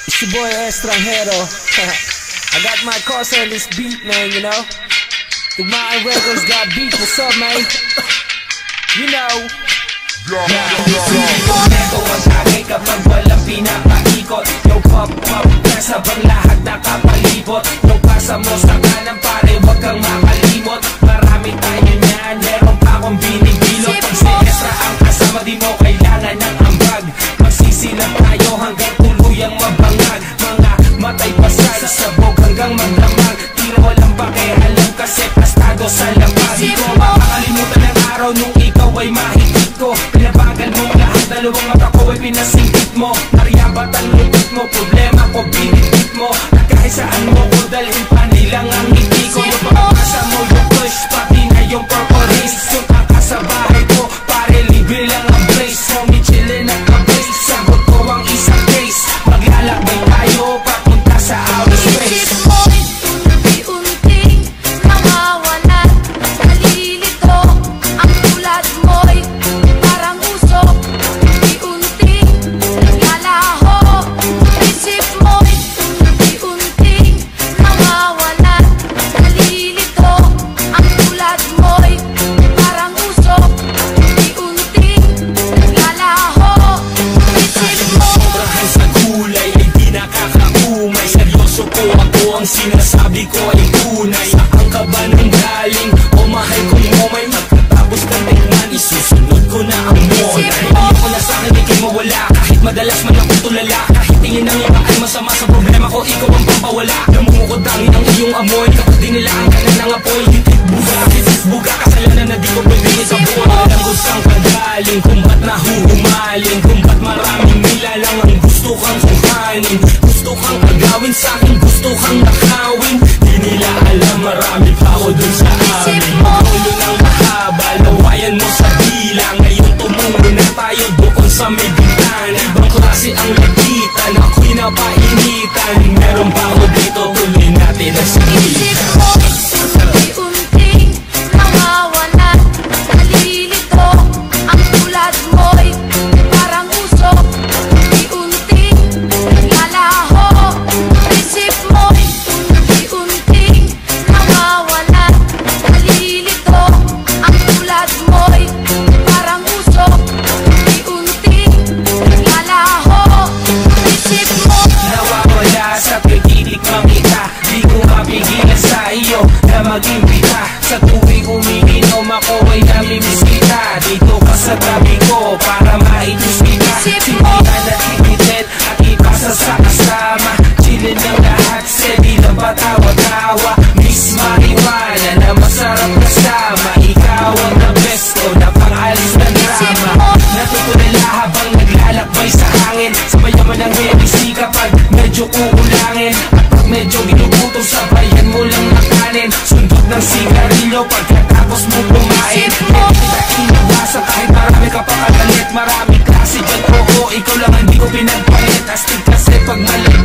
It's your boy Estranjero. I got my cosa on this beat, man, you know. Tugmaan Records got beat. What's up, man? You know. Ito ang tagay kapag walang pinapaikot. Yung pop-pop press habang lahat nakapalibot. Yung pasa mo sa kanan pare, wag kang makalimot. Marami tayo niyan, meron pa akong binibilot. Pag si Estra ang kasama, di mo kailangan ng ambag. Magsisilang tayo hanggang tuluyang mabangag. Mga matay pasay, sabog hanggang magdamag. Tira walang pakialam kasi pastado sa lamag. Di ko makakalimutan ng araw nung ikaw ay mahigit ko. Pinabagal mo lahat, dalawang mata ko ay pinasingkit mo. Nariyabat ang lupit mo, problema ko binigit mo. At kahit saan mo ko dalhin pa nilang ang ngiti ko. Yung pagkakasa mo yung push, pati na yung purple haze. Yung kakasabahay ko, pare libre lang ang brace. Homie chillin' at ka-brace, sagot ko ang isang case. Maglalakbay tayo papunta sa outer space. Ang sinasabi ko ay tunay. Saan ka ba nang galing? O mahal kong momay, magkatapos kang tingnan, isusunod ko na ang monay. Ayoko na sa akin ikay mawala, kahit madalas man ako tulala. Kahit tingin ng iba ay masama sa problema ko, ikaw ang pampawala. Namumukod tangin ang iyong amoy, kapag dinilaan ka na ng apoy. Hitit buga, kasalanan na di ko pwede itaboy. Alam ko saan ka galing, kung ba't nahuhumaling, kung ba't maraming nilalang ang gusto kang kuhanin. Gusto kang agawin sa'kin, gusto kang nakawin. Di nila alam, marami pa ako dun sa amin. Magulo ng mahaba, lawayan mo sa dila. Ngayon tumungo na tayo doon sa may bintana. Ibang klase ang lagitan, ako'y napainitan. Meron pa ako dito, tuloy natin ang sigila. Mag-imbita sa tuwing umiinom ako ay namimiskita. Dito ka sa tabi ko para maitusita. Sindihan at higitin at ipasa sa kasama. Chillin ng lahat, steady na batawa-tawa. Miss marijuana na masarap kasama. Ikaw ang the best ko na pang-alis ng drama. Natutulala habang naglalakbay sa hangin. Sabayan mo ng medisi kapag medyo kukulangin. At pag medyo ginugutom, sabayan mo lang ng kanin. Sundot ng sigarilyo pagkatapos mo kumain. Hindi kita inabasa kahit marami ka pang agalit. Marami klase dyan, oo, ikaw lang hindi ko pinagpalit. Astig kasi pag mali